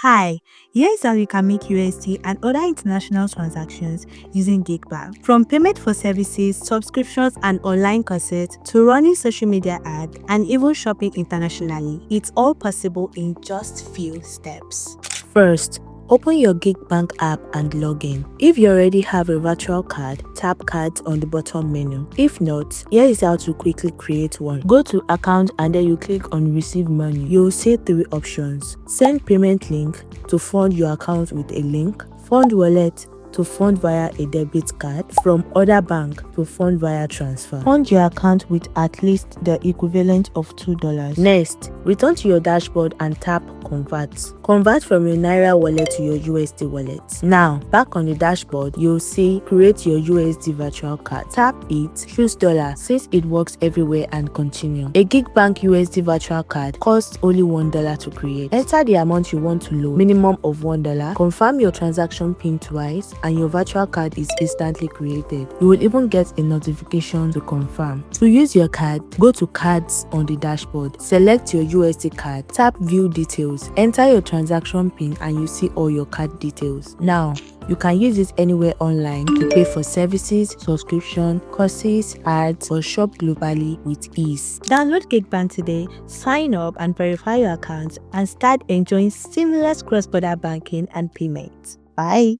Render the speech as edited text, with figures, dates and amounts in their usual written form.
Hi, here's how you can make USD and other international transactions using Gigbanc. From payment for services, subscriptions and online courses to running social media ads and even shopping internationally, it's all possible in just few steps. First, open your Gigbanc app and log in. If you already have a virtual card, tap Cards on the bottom menu. If not, here is how to quickly create one. Go to Account and then you click on Receive Money. You'll see three options. Send payment link to fund your account with a link, Fund Wallet to fund via a debit card, from other bank to fund via transfer. Fund your account with at least the equivalent of $2. Next, return to your dashboard and tap Convert. Convert from your Naira wallet to your USD wallet. Now, back on the dashboard, you'll see Create your USD virtual card. Tap it, choose dollar since it works everywhere and continue. A Gigbanc USD virtual card costs only $1 to create. Enter the amount you want to load, minimum of $1. Confirm your transaction PIN twice and your virtual card is instantly created. You will even get a notification to confirm. To use your card, go to Cards on the dashboard. Select your USD card. Tap View Details. Enter your transaction PIN and you see all your card details. Now, you can use it anywhere online to pay for services, subscription, courses, ads, or shop globally with ease. Download Gigbanc today, sign up and verify your account, and start enjoying seamless cross-border banking and payments. Bye!